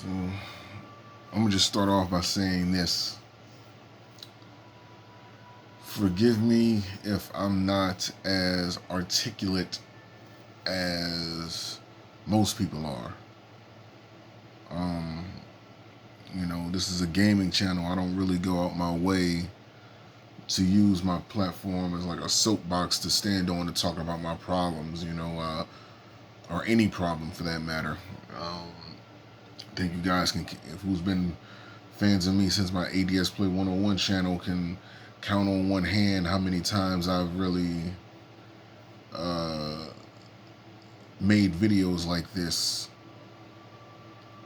So I'm gonna just start off by saying this. Forgive me if I'm not as articulate as most people are. Um, this is a gaming channel. I don't really go out my way to use my platform as like a soapbox to stand on to talk about my problems, or any problem for that matter. I think you guys can, if who's been fans of me since my ADS Play 101 channel, can count on one hand how many times I've really uh, made videos like this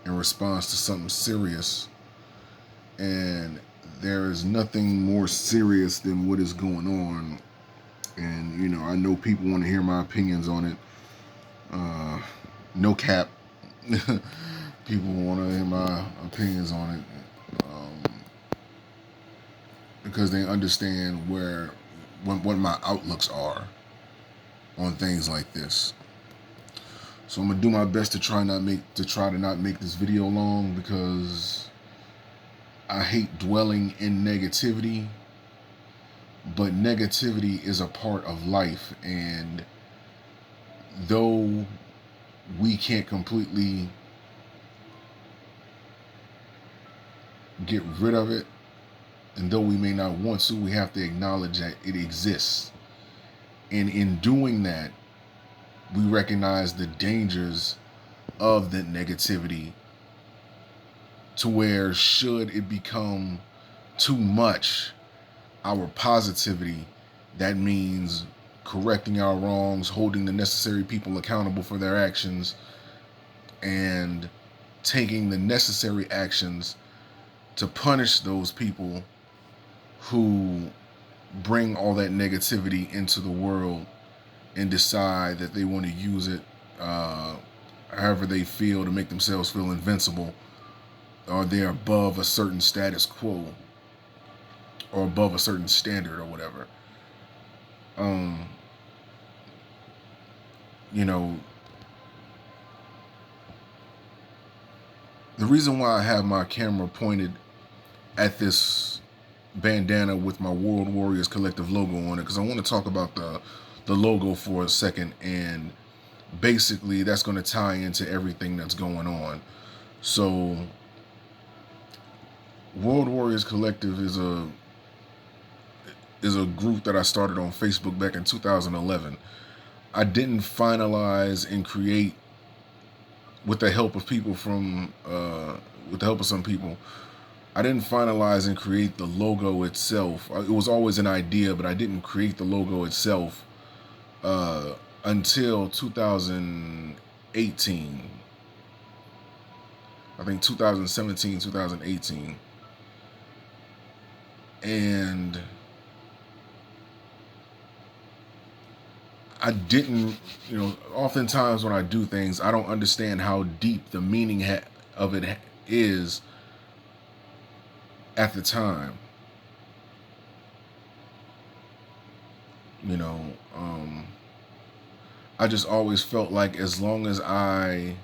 in response to something serious. And there is nothing more serious than what is going on. And, I know people want to hear my opinions on it. No cap. People want to hear my opinions on it. Because they understand what my outlooks are on things like this. So I'm gonna do my best to try to not make this video long, because I hate dwelling in negativity, but negativity is a part of life, and though we can't completely get rid of it, and though we may not want to, we have to acknowledge that it exists. And in doing that, we recognize the dangers of the negativity, to where should it become too much, our positivity, that means correcting our wrongs, holding the necessary people accountable for their actions, and taking the necessary actions to punish those people who bring all that negativity into the world and decide that they want to use it however they feel, to make themselves feel invincible, or they're above a certain status quo, or above a certain standard, or whatever. The reason why I have my camera pointed at this bandana with my World Warriors Collective logo on it, because I want to talk about the logo for a second, and basically that's going to tie into everything that's going on. So World Warriors Collective is a group that I started on Facebook back in 2011. I didn't finalize and create, with the help of people with the help of some people, I didn't finalize and create the logo itself. It was always an idea, but I didn't create the logo itself until 2018. I think 2017, 2018. And I didn't, oftentimes when I do things, I don't understand how deep the meaning of it is at the time. I just always felt like, as long as I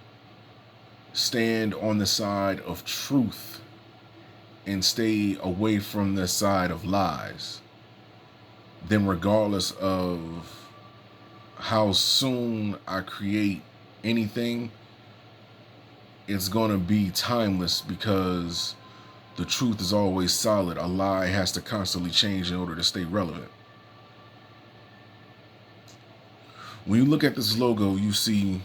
stand on the side of truth and stay away from the side of lies, then regardless of how soon I create anything, it's gonna be timeless, because the truth is always solid. A lie has to constantly change in order to stay relevant. When you look at this logo, you see,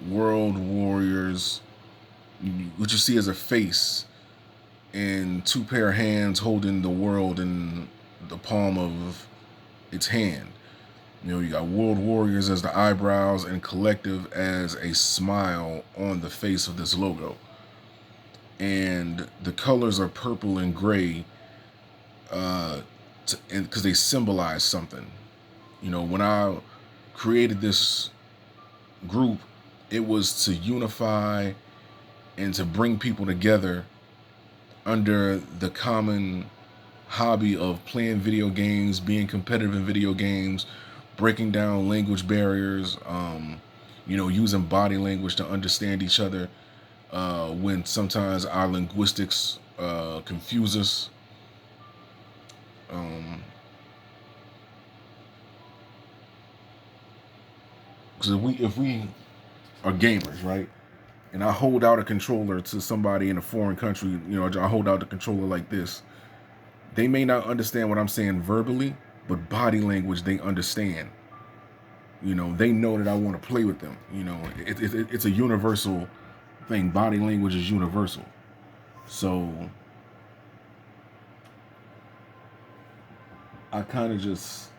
World Warriors. What you see is a face and two pair of hands holding the world in the palm of its hand. You got World Warriors as the eyebrows, and Collective as a smile on the face of this logo. And the colors are purple and gray, because they symbolize something. When I created this group, it was to unify and to bring people together under the common hobby of playing video games, being competitive in video games, breaking down language barriers, using body language to understand each other, when sometimes our linguistics confuse us. Because if we are gamers, right? And I hold out a controller to somebody in a foreign country, I hold out the controller like this. They may not understand what I'm saying verbally, but body language they understand. They know that I want to play with them. It's a universal thing. Body language is universal. So I kind of just,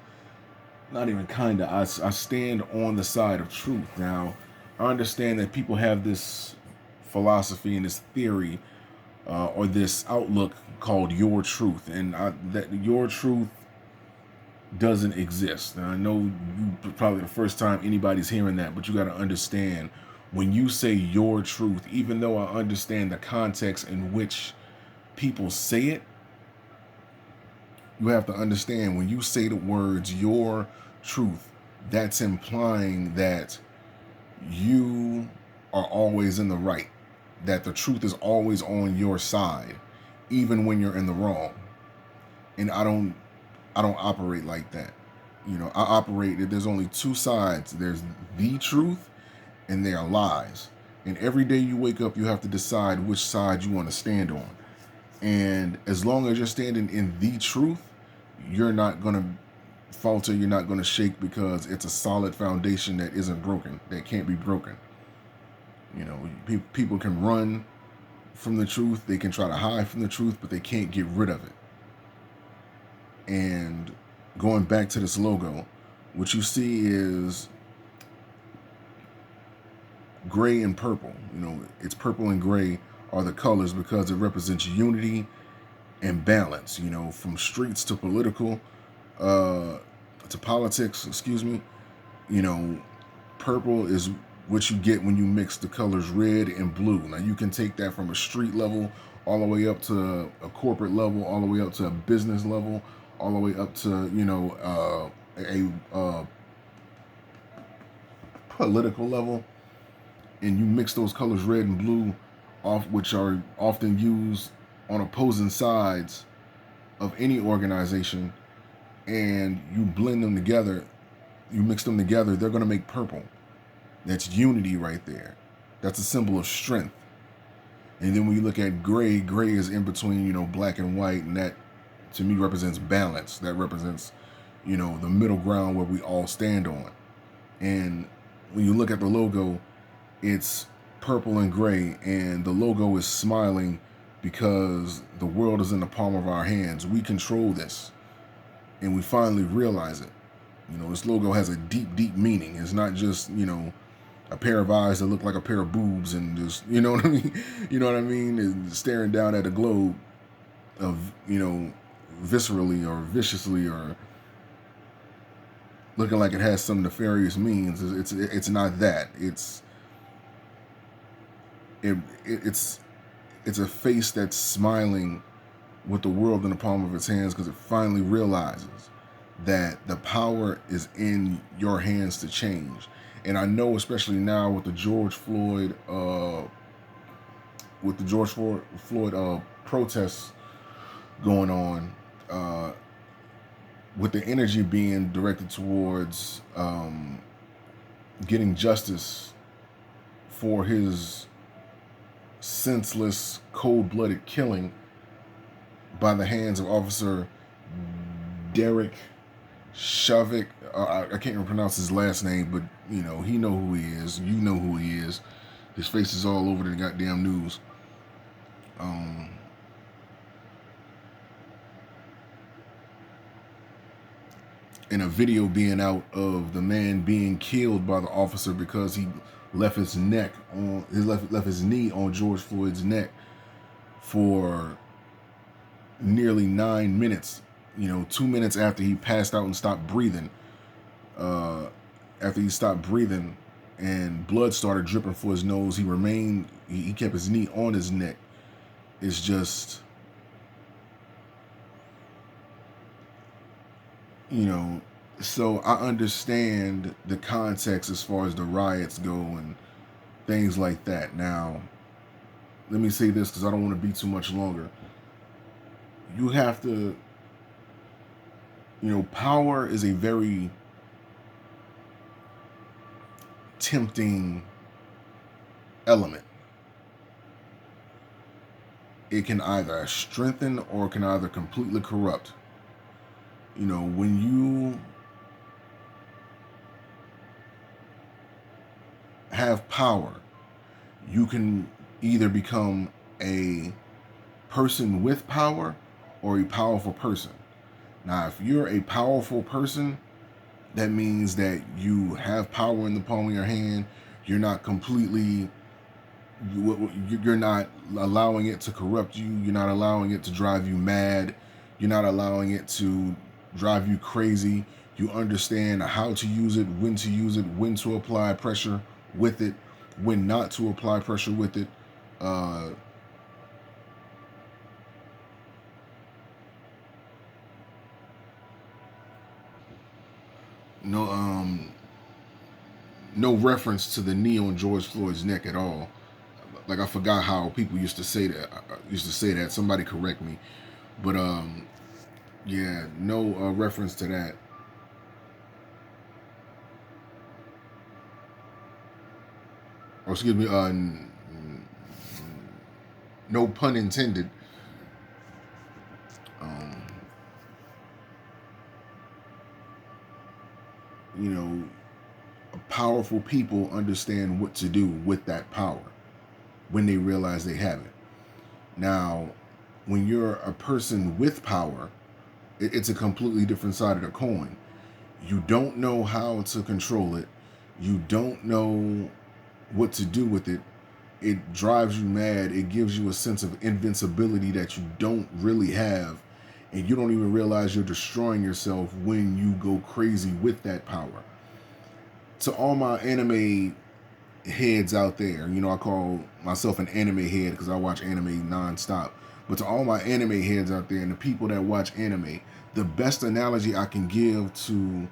not even kind of, I stand on the side of truth. Now, I understand that people have this philosophy and this theory or this outlook called your truth, and that your truth doesn't exist. Now, I know you probably the first time anybody's hearing that, but you got to understand, when you say your truth, even though I understand the context in which people say it, you have to understand, when you say the words your truth, that's implying that you are always in the right, that the truth is always on your side, even when you're in the wrong. And I don't operate like that. I operate that there's only two sides. There's the truth and there are lies. And every day you wake up, you have to decide which side you want to stand on. And as long as you're standing in the truth, you're not going to falter, you're not going to shake, because it's a solid foundation that isn't broken, that can't be broken. People can run from the truth, they can try to hide from the truth, but they can't get rid of it. And going back to this logo, what you see is gray and purple. It's purple and gray are the colors because it represents unity and balance. From streets to political, to politics, excuse me. Purple is what you get when you mix the colors red and blue. Now, you can take that from a street level all the way up to a corporate level, all the way up to a business level, all the way up to a political level, and you mix those colors red and blue off, which are often used on opposing sides of any organization, and you blend them together, you mix them together, they're going to make purple. That's unity right there. That's a symbol of strength. And then when you look at gray, gray is in between, black and white, and that to me represents balance. That represents, the middle ground where we all stand on. And when you look at the logo, it's purple and gray, and the logo is smiling because the world is in the palm of our hands. We control this, and we finally realize it. This logo has a deep, deep meaning. It's not just, a pair of eyes that look like a pair of boobs and just, you know what I mean? You know what I mean? And staring down at a globe of, viscerally or viciously, or looking like it has some nefarious means. It's not that. It's a face that's smiling with the world in the palm of its hands, because it finally realizes that the power is in your hands to change. And I know, especially now with the George Floyd protests going on, with the energy being directed towards getting justice for his senseless, cold-blooded killing by the hands of Officer Derek Shavik. I can't even pronounce his last name, but he know who he is. You know who he is. His face is all over the goddamn news. And a video being out of the man being killed by the officer because he left his knee on George Floyd's neck for nearly 9 minutes. 2 minutes after he passed out and stopped breathing. After he stopped breathing and blood started dripping for his nose, he kept his knee on his neck. It's just, so I understand the context as far as the riots go and things like that. Now, let me say this because I don't want to be too much longer. You have to, power is a very tempting element. It can either strengthen or it can either completely corrupt. When you have power, you can either become a person with power or a powerful person. Now, if you're a powerful person, that means that you have power in the palm of your hand. You're not completely, you're not allowing it to corrupt you. You're not allowing it to drive you mad. You're not allowing it to drive you crazy. You understand how to use it, when to apply pressure with it, when not to apply pressure with it. Uh, no, no reference to the knee on George Floyd's neck at all. Like, I forgot how people used to say that. Somebody correct me, but yeah, no reference to that. Or excuse me, no pun intended. Um, you know, Powerful people understand what to do with that power when they realize they have it. Now, when you're a person with power, it's a completely different side of the coin. You don't know how to control it. You don't know what to do with it. It drives you mad. It gives you a sense of invincibility that you don't really have. And you don't even realize you're destroying yourself when you go crazy with that power. To all my anime heads out there, I call myself an anime head because I watch anime nonstop. But to all my anime heads out there and the people that watch anime, the best analogy I can give to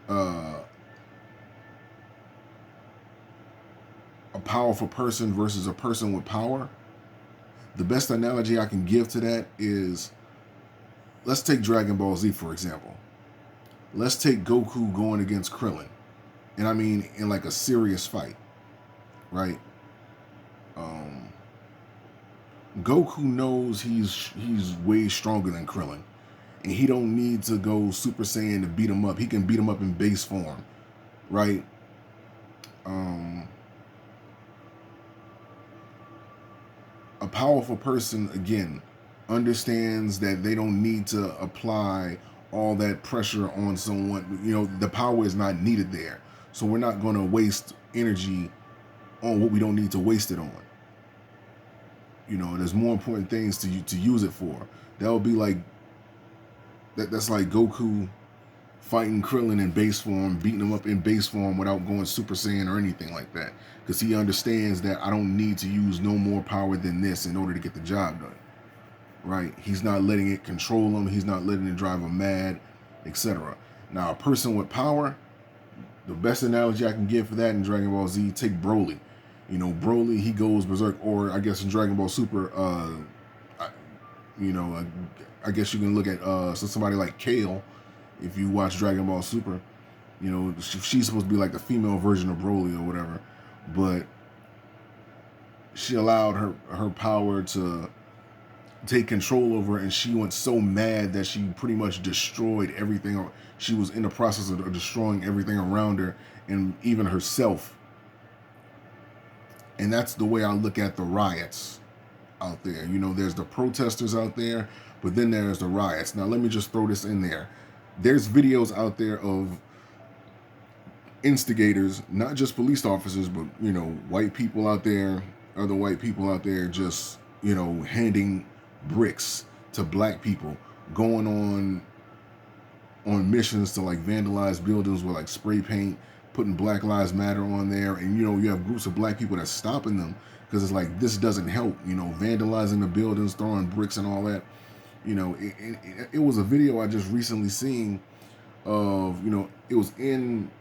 uh, a powerful person versus a person with power, the best analogy I can give to that is, let's take Dragon Ball Z for example. Let's take Goku going against Krillin, and I mean in like a serious fight, right? Um, Goku knows he's way stronger than Krillin, and he don't need to go Super Saiyan to beat him up. He can beat him up in base form, right? Um, a powerful person, again, understands that they don't need to apply all that pressure on someone. The power is not needed there, so we're not going to waste energy on what we don't need to waste it on. There's more important things to use it for. That would be like that's like Goku fighting Krillin in base form, beating him up in base form without going Super Saiyan or anything like that. Because he understands that I don't need to use no more power than this in order to get the job done. Right? He's not letting it control him. He's not letting it drive him mad, etc. Now, a person with power, the best analogy I can give for that in Dragon Ball Z, take Broly. Broly, he goes berserk, or I guess in Dragon Ball Super, I guess you can look at somebody like Kale. If you watch Dragon Ball Super, she's supposed to be like the female version of Broly or whatever, but she allowed her power to take control over her, and she went so mad that she pretty much destroyed everything. She was in the process of destroying everything around her and even herself. And that's the way I look at the riots out there. There's the protesters out there, but then there's the riots. Now, let me just throw this in there. There's videos out there of instigators, not just police officers, but white people out there, other white people out there, just handing bricks to black people, going on missions to like vandalize buildings with like spray paint, putting Black Lives Matter on there, and you have groups of black people that's stopping them because it's like, this doesn't help. Vandalizing the buildings, throwing bricks and all that. It was a video I just recently seen of, it was in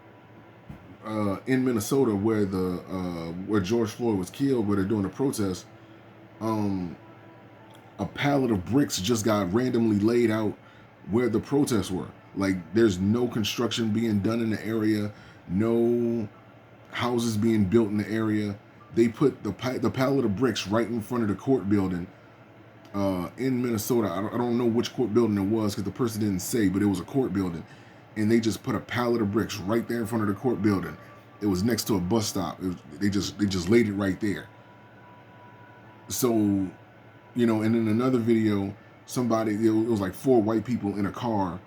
in Minnesota where George Floyd was killed, where they're doing a protest. A pallet of bricks just got randomly laid out where the protests were. Like, there's no construction being done in the area, no houses being built in the area. They put the pallet of bricks right in front of the court building in Minnesota. I don't know which court building it was because the person didn't say, but it was a court building. And they just put a pallet of bricks right there in front of the court building. It was next to a bus stop. They just laid it right there. So, and in another video, it was like 4 white people in a car,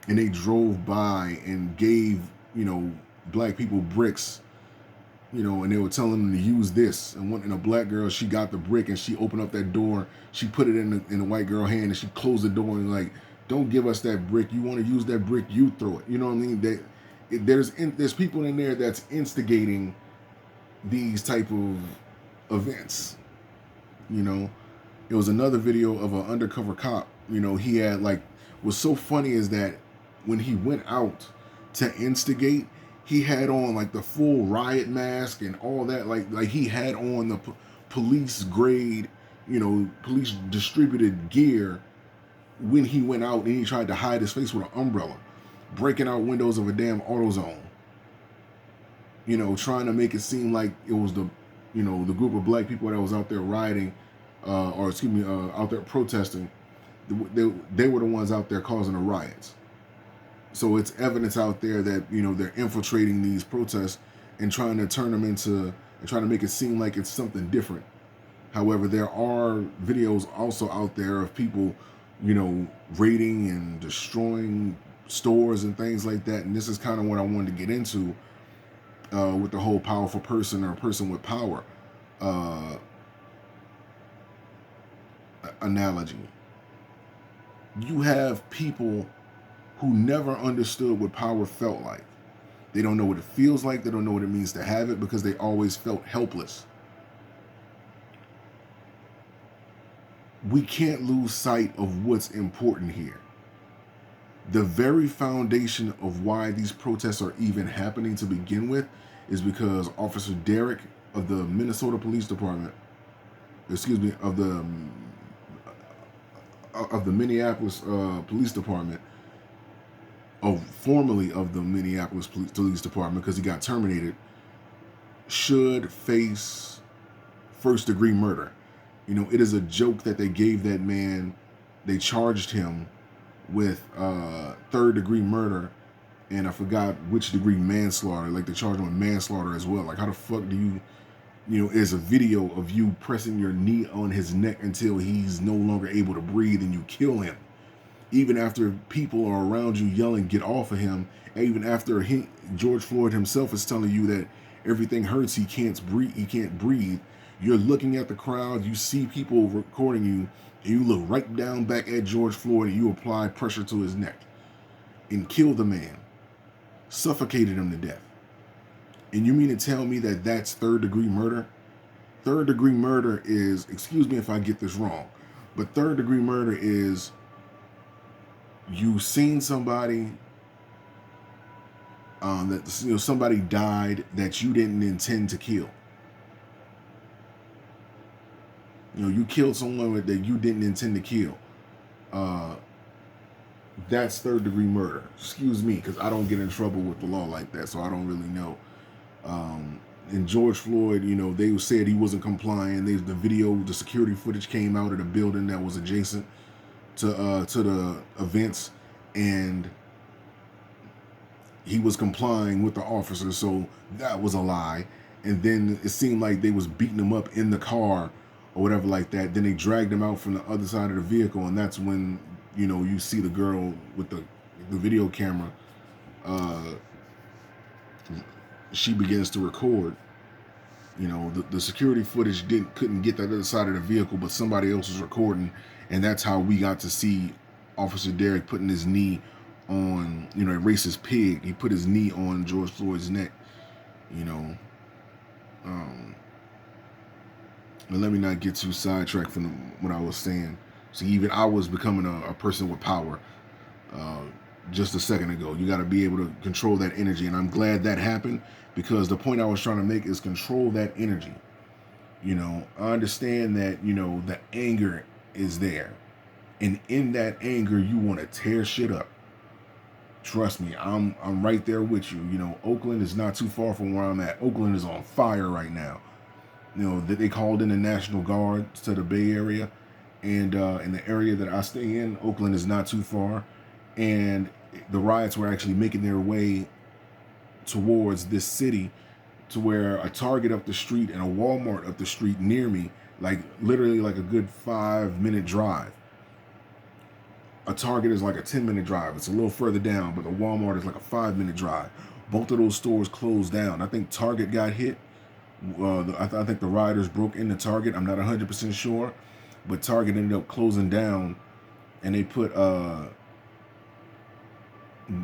and they drove by and gave, black people bricks, and they were telling them to use this. And a black girl, she got the brick and she opened up that door. She put it in the white girl hand and she closed the door and like, don't give us that brick. You want to use that brick, you throw it. You know what I mean? There's people in there that's instigating these type of events. It was another video of an undercover cop. He had what's so funny is that when he went out to instigate, he had on like the full riot mask and all that. Like he had on the police grade, police distributed gear when he went out, and he tried to hide his face with an umbrella, breaking out windows of a damn AutoZone. Trying to make it seem like it was the group of black people that was out there rioting, out there protesting. They were the ones out there causing the riots. So it's evidence out there that they're infiltrating these protests and trying to turn them and trying to make it seem like it's something different. However, there are videos also out there of people, raiding and destroying stores and things like that. And this is kind of what I wanted to get into with the whole powerful person or person with power analogy. You have people who never understood what power felt like. They don't know what it feels like. They don't know what it means to have it because they always felt helpless. We can't lose sight of what's important here. The very foundation of why these protests are even happening to begin with is because Officer Derek of the Minnesota Police Department, of the Minneapolis Police Department, formerly of the Minneapolis Police Department, because he got terminated, should face first-degree murder. It is a joke that they gave that man, they charged him with third-degree murder, and I forgot which degree manslaughter. Like, they charged him with manslaughter as well. Like, how the fuck do you, there's a video of you pressing your knee on his neck until he's no longer able to breathe, and you kill him. Even after people are around you yelling, get off of him, and even after George Floyd himself is telling you that everything hurts, he can't breathe, you're looking at the crowd, you see people recording you, and you look right down back at George Floyd and you apply pressure to his neck and kill the man, suffocated him to death. And you mean to tell me that that's third-degree murder? Third-degree murder is, excuse me if I get this wrong, but third-degree murder is you seen somebody that somebody died that you didn't intend to kill. You killed someone that you didn't intend to kill. That's third-degree murder. Excuse me, because I don't get in trouble with the law like that, so I don't really know. And George Floyd, they said he wasn't complying. The security footage came out of the building that was adjacent to the events, and he was complying with the officer, so that was a lie. And then it seemed like they was beating him up in the car or whatever like that. Then they dragged him out from the other side of the vehicle, and that's when you see the girl with the video camera. She begins to record. The security footage couldn't get that other side of the vehicle, but somebody else was recording, and that's how we got to see Officer Derek putting his knee on, a racist pig. He put his knee on George Floyd's neck, But let me not get too sidetracked from what I was saying. See, even I was becoming a person with power. just a second ago. You got to be able to control that energy. And I'm glad that happened, because the point I was trying to make is control that energy. I understand that, the anger is there. And in that anger, you want to tear shit up. Trust me, I'm right there with you. Oakland is not too far from where I'm at. Oakland is on fire right now. That they called in the National Guard to the Bay Area, and in the area that I stay in, Oakland is not too far, and the riots were actually making their way towards this city, to where a Target up the street and a Walmart up the street near me, like literally like a good 5-minute drive. A Target is like a 10-minute drive. It's a little further down, but the Walmart is like a 5-minute drive. Both of those stores closed down. I think Target got hit. I think the rioters broke into Target. I'm not 100% sure, but Target ended up closing down, and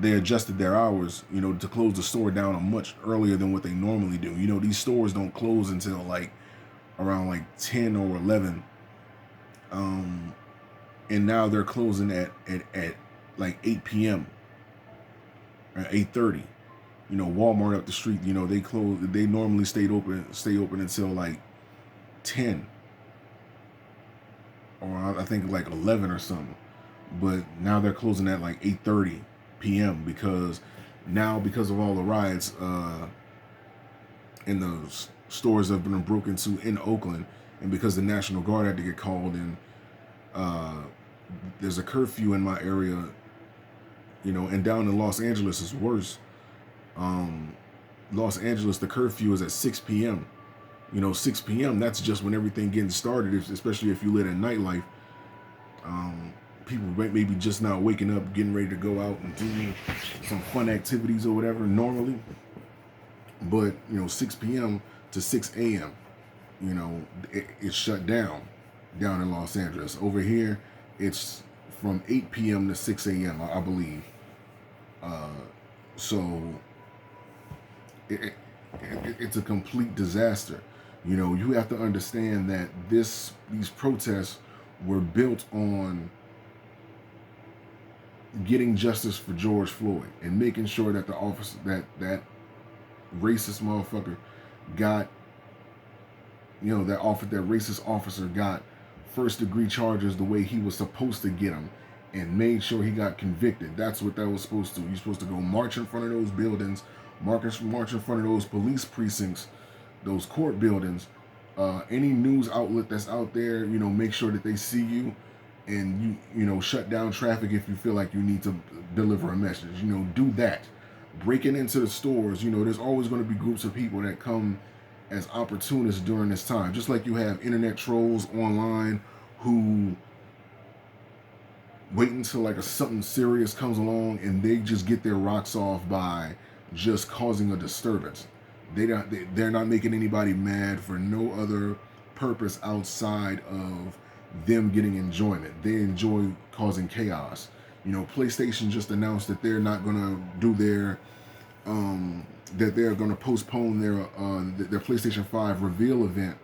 they adjusted their hours, to close the store down much earlier than what they normally do. These stores don't close until like around like 10 or 11. And now they're closing at like 8 p.m. or 8:30. Walmart up the street, they close. They normally stay open until like 10, or I think like 11 or something. But now they're closing at like 8:30 p.m. because of all the riots, and those stores have been broken into in Oakland, and because the National Guard had to get called in, there's a curfew in my area, and down in Los Angeles is worse. Los Angeles, the curfew is at 6 p.m. 6 p.m. That's just when everything getting started, especially if you live in nightlife. People maybe just now waking up, getting ready to go out and do some fun activities or whatever normally. But 6 p.m. to 6 a.m. It's shut down in Los Angeles. Over here, it's from 8 p.m. to 6 a.m. I believe. So it's a complete disaster. You have to understand that these protests were built on getting justice for George Floyd and making sure that the officer, that racist motherfucker got, that racist officer got first-degree charges the way he was supposed to get them, and made sure he got convicted. That's what that was supposed to. You're supposed to go march in front of those buildings, march in front of those police precincts, those court buildings, any news outlet that's out there, make sure that they see you, and you shut down traffic if you feel like you need to deliver a message. Do that. Breaking into the stores, there's always going to be groups of people that come as opportunists during this time. Just like you have internet trolls online who wait until like something serious comes along and they just get their rocks off by just causing a disturbance. They're not making anybody mad for no other purpose outside of them getting enjoyment. They enjoy causing chaos. PlayStation just announced that they're not gonna do their that they're gonna postpone their PlayStation 5 reveal event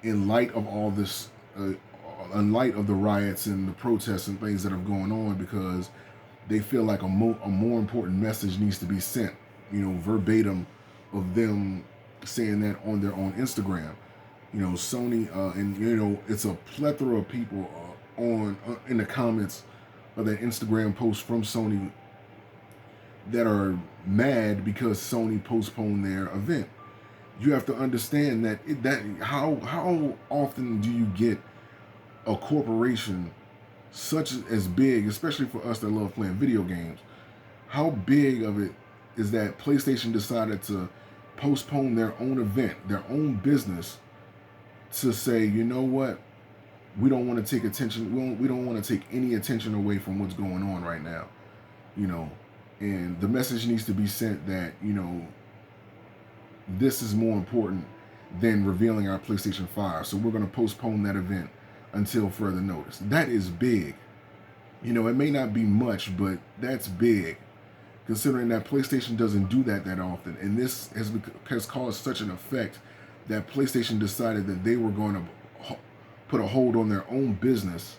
in light of all this, in light of the riots and the protests and things that are going on, because they feel like a more important message needs to be sent, verbatim of them saying that on their own Instagram. Sony, and it's a plethora of people in the comments of that Instagram post from Sony that are mad because Sony postponed their event. You have to understand that how often do you get a corporation such as big, especially for us that love playing video games, how big of it is that PlayStation decided to postpone their own event, their own business, to say, you know what, we don't want to take attention, we don't want to take any attention away from what's going on right now, and the message needs to be sent that, this is more important than revealing our PlayStation 5, so we're going to postpone that event until further notice. That is big. It may not be much, but that's big, considering that PlayStation doesn't do that often, and this has caused such an effect that PlayStation decided that they were going to put a hold on their own business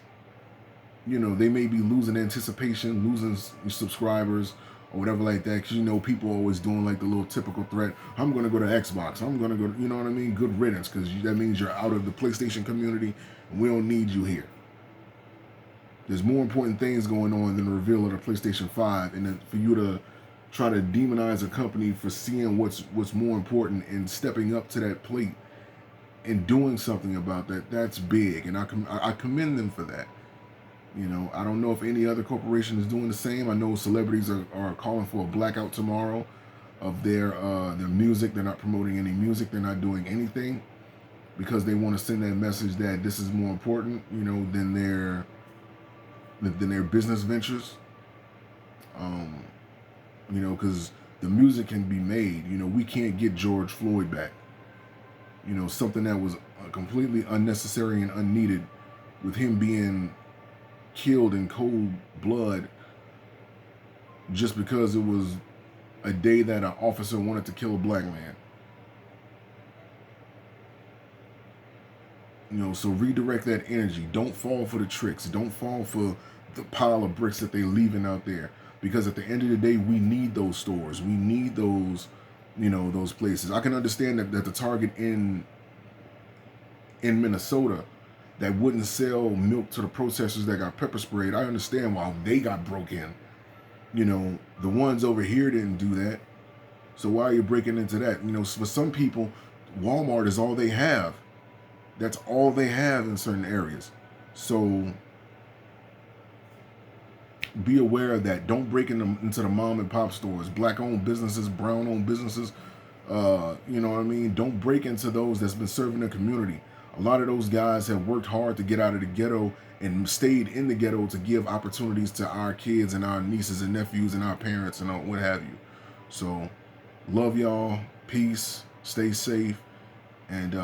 they may be losing anticipation, losing subscribers or whatever like that. Because people are always doing like the little typical threat. I'm gonna go to Xbox. I'm gonna go. You know what I mean? Good riddance, because that means you're out of the PlayStation community, and we don't need you here. There's more important things going on than the reveal of the PlayStation 5, and for you to try to demonize a company for seeing what's more important and stepping up to that plate and doing something about that, that's big, and I commend them for that. I don't know if any other corporation is doing the same. I know celebrities are calling for a blackout tomorrow of their music. They're not promoting any music. They're not doing anything because they want to send that message that this is more important, than their business ventures. Because the music can be made. We can't get George Floyd back. Something that was completely unnecessary and unneeded, with him being killed in cold blood just because it was a day that an officer wanted to kill a black man. So redirect that energy. Don't fall for the tricks. Don't fall for the pile of bricks that they're leaving out there. Because at the end of the day, we need those stores. We need those, those places. I can understand that the Target in Minnesota that wouldn't sell milk to the protesters that got pepper sprayed. I understand why they got broke in. The ones over here didn't do that. So why are you breaking into that? For some people, Walmart is all they have. That's all they have in certain areas. So be aware of that. Don't break into the mom and pop stores, black-owned businesses, brown-owned businesses. You know what I mean? Don't break into those that's been serving the community. A lot of those guys have worked hard to get out of the ghetto and stayed in the ghetto to give opportunities to our kids and our nieces and nephews and our parents and what have you. So, love y'all. Peace. Stay safe. And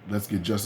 let's get justice